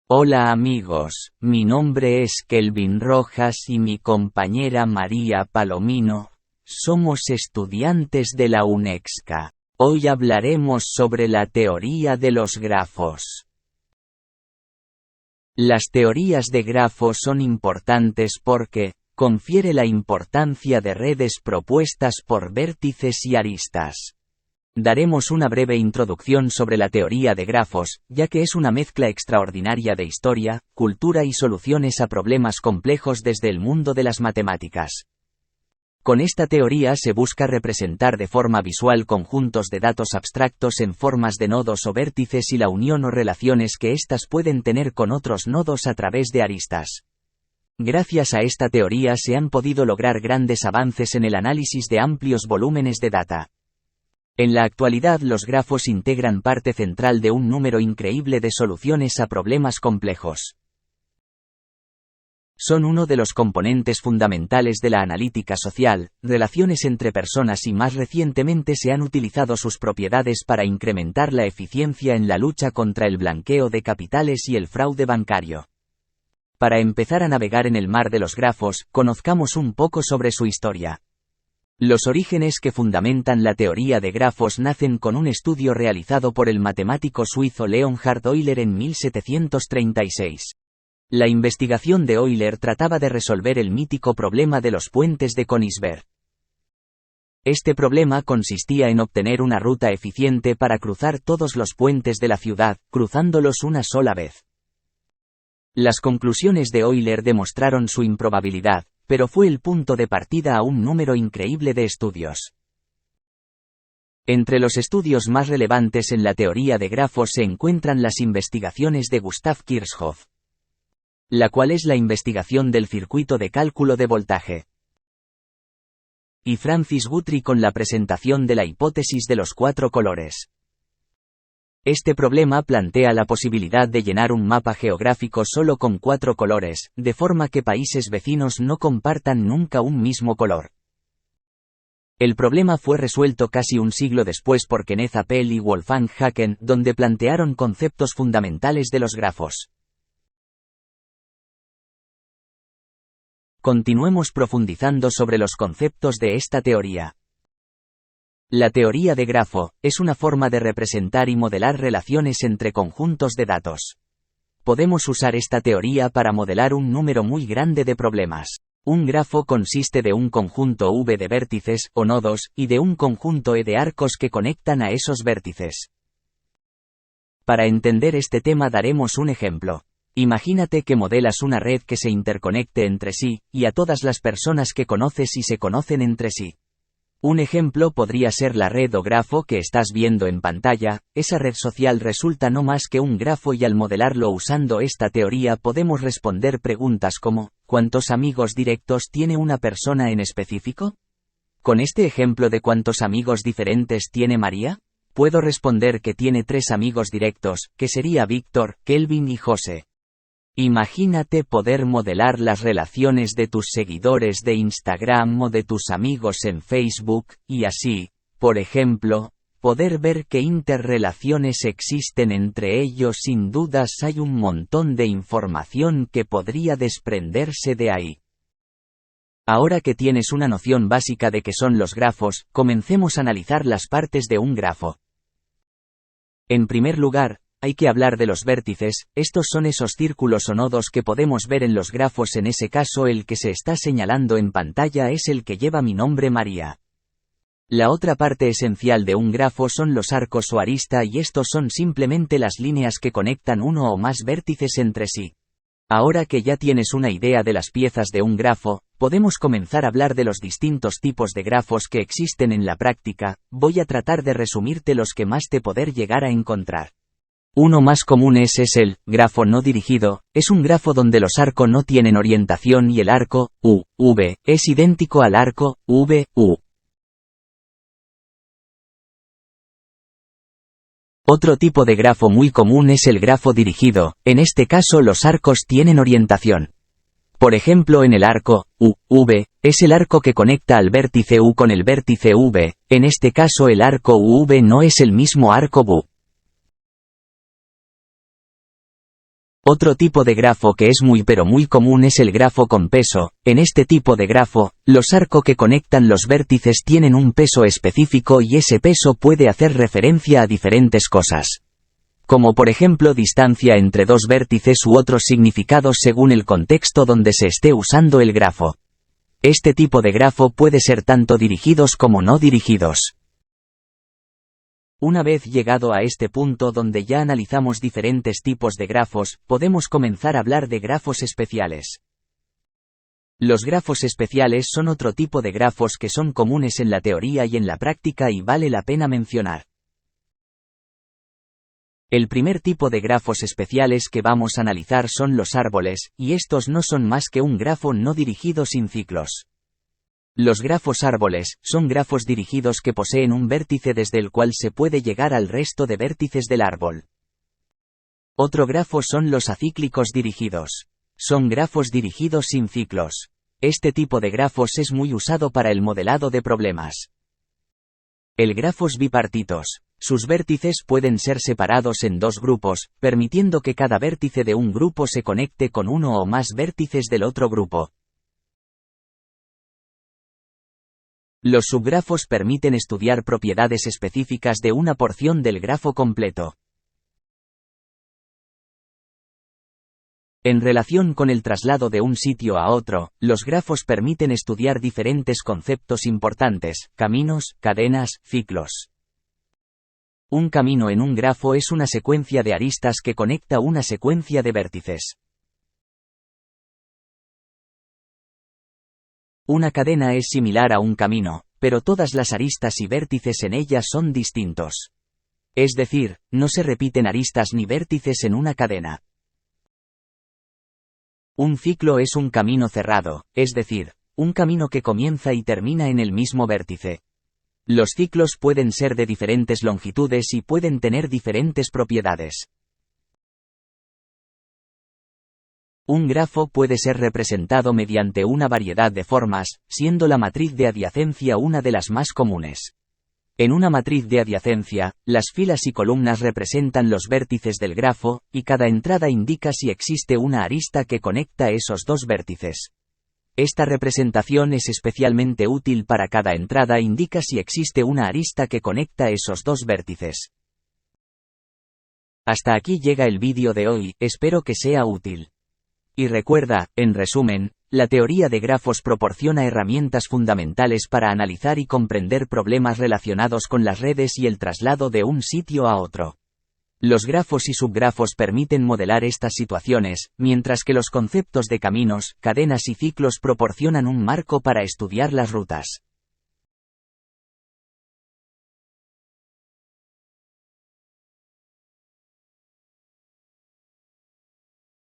Hola amigos, mi nombre es Kelvin Rojas y mi compañera María Palomino. Somos estudiantes de la UNEXCA. Hoy hablaremos sobre la teoría de los grafos. Las teorías de grafos son importantes porque confiere la importancia de redes propuestas por vértices y aristas. Daremos una breve introducción sobre la teoría de grafos, ya que es una mezcla extraordinaria de historia, cultura y soluciones a problemas complejos desde el mundo de las matemáticas. Con esta teoría se busca representar de forma visual conjuntos de datos abstractos en formas de nodos o vértices y la unión o relaciones que éstas pueden tener con otros nodos a través de aristas. Gracias a esta teoría se han podido lograr grandes avances en el análisis de amplios volúmenes de data. En la actualidad los grafos integran parte central de un número increíble de soluciones a problemas complejos. Son uno de los componentes fundamentales de la analítica social, relaciones entre personas y más recientemente se han utilizado sus propiedades para incrementar la eficiencia en la lucha contra el blanqueo de capitales y el fraude bancario. Para empezar a navegar en el mar de los grafos, conozcamos un poco sobre su historia. Los orígenes que fundamentan la teoría de grafos nacen con un estudio realizado por el matemático suizo Leonhard Euler en 1736. La investigación de Euler trataba de resolver el mítico problema de los puentes de Königsberg. Este problema consistía en obtener una ruta eficiente para cruzar todos los puentes de la ciudad, cruzándolos una sola vez. Las conclusiones de Euler demostraron su improbabilidad, pero fue el punto de partida a un número increíble de estudios. Entre los estudios más relevantes en la teoría de grafos se encuentran las investigaciones de Gustav Kirchhoff, la cual es la investigación del circuito de cálculo de voltaje, y Francis Guthrie con la presentación de la hipótesis de los 4 colores. Este problema plantea la posibilidad de llenar un mapa geográfico solo con 4 colores, de forma que países vecinos no compartan nunca un mismo color. El problema fue resuelto casi un siglo después por Kenneth Appel y Wolfgang Haken, donde plantearon conceptos fundamentales de los grafos. Continuemos profundizando sobre los conceptos de esta teoría. La teoría de grafo es una forma de representar y modelar relaciones entre conjuntos de datos. Podemos usar esta teoría para modelar un número muy grande de problemas. Un grafo consiste de un conjunto V de vértices, o nodos, y de un conjunto E de arcos que conectan a esos vértices. Para entender este tema daremos un ejemplo. Imagínate que modelas una red que se interconecte entre sí, y a todas las personas que conoces y se conocen entre sí. Un ejemplo podría ser la red o grafo que estás viendo en pantalla. Esa red social resulta no más que un grafo y al modelarlo usando esta teoría podemos responder preguntas como, ¿cuántos amigos directos tiene una persona en específico? Con este ejemplo de cuántos amigos diferentes tiene María, puedo responder que tiene 3 amigos directos, que sería Víctor, Kelvin y José. Imagínate poder modelar las relaciones de tus seguidores de Instagram o de tus amigos en Facebook, y así, por ejemplo, poder ver qué interrelaciones existen entre ellos. Sin dudas hay un montón de información que podría desprenderse de ahí. Ahora que tienes una noción básica de qué son los grafos, comencemos a analizar las partes de un grafo. En primer lugar, hay que hablar de los vértices. Estos son esos círculos o nodos que podemos ver en los grafos. En ese caso el que se está señalando en pantalla es el que lleva mi nombre María. La otra parte esencial de un grafo son los arcos o arista y estos son simplemente las líneas que conectan uno o más vértices entre sí. Ahora que ya tienes una idea de las piezas de un grafo, podemos comenzar a hablar de los distintos tipos de grafos que existen en la práctica. Voy a tratar de resumirte los que más te poder llegar a encontrar. Uno más común es el grafo no dirigido. Es un grafo donde los arcos no tienen orientación y el arco, U, V, es idéntico al arco, V, U. Otro tipo de grafo muy común es el grafo dirigido. En este caso los arcos tienen orientación. Por ejemplo en el arco, U, V, es el arco que conecta al vértice U con el vértice V. En este caso el arco U, V no es el mismo arco V. Otro tipo de grafo que es muy común es el grafo con peso. En este tipo de grafo, los arcos que conectan los vértices tienen un peso específico y ese peso puede hacer referencia a diferentes cosas. Como por ejemplo distancia entre dos vértices u otros significados según el contexto donde se esté usando el grafo. Este tipo de grafo puede ser tanto dirigidos como no dirigidos. Una vez llegado a este punto donde ya analizamos diferentes tipos de grafos, podemos comenzar a hablar de grafos especiales. Los grafos especiales son otro tipo de grafos que son comunes en la teoría y en la práctica y vale la pena mencionar. El primer tipo de grafos especiales que vamos a analizar son los árboles, y estos no son más que un grafo no dirigido sin ciclos. Los grafos árboles son grafos dirigidos que poseen un vértice desde el cual se puede llegar al resto de vértices del árbol. Otro grafo son los acíclicos dirigidos. Son grafos dirigidos sin ciclos. Este tipo de grafos es muy usado para el modelado de problemas. El grafos bipartitos. Sus vértices pueden ser separados en dos grupos, permitiendo que cada vértice de un grupo se conecte con uno o más vértices del otro grupo. Los subgrafos permiten estudiar propiedades específicas de una porción del grafo completo. En relación con el traslado de un sitio a otro, los grafos permiten estudiar diferentes conceptos importantes: caminos, cadenas, ciclos. Un camino en un grafo es una secuencia de aristas que conecta una secuencia de vértices. Una cadena es similar a un camino, pero todas las aristas y vértices en ella son distintos. Es decir, no se repiten aristas ni vértices en una cadena. Un ciclo es un camino cerrado, es decir, un camino que comienza y termina en el mismo vértice. Los ciclos pueden ser de diferentes longitudes y pueden tener diferentes propiedades. Un grafo puede ser representado mediante una variedad de formas, siendo la matriz de adyacencia una de las más comunes. En una matriz de adyacencia, las filas y columnas representan los vértices del grafo, y cada entrada indica si existe una arista que conecta esos dos vértices. Esta representación es especialmente útil para cada entrada indica si existe una arista que conecta esos dos vértices. Hasta aquí llega el vídeo de hoy, espero que sea útil. Y recuerda, en resumen, la teoría de grafos proporciona herramientas fundamentales para analizar y comprender problemas relacionados con las redes y el traslado de un sitio a otro. Los grafos y subgrafos permiten modelar estas situaciones, mientras que los conceptos de caminos, cadenas y ciclos proporcionan un marco para estudiar las rutas.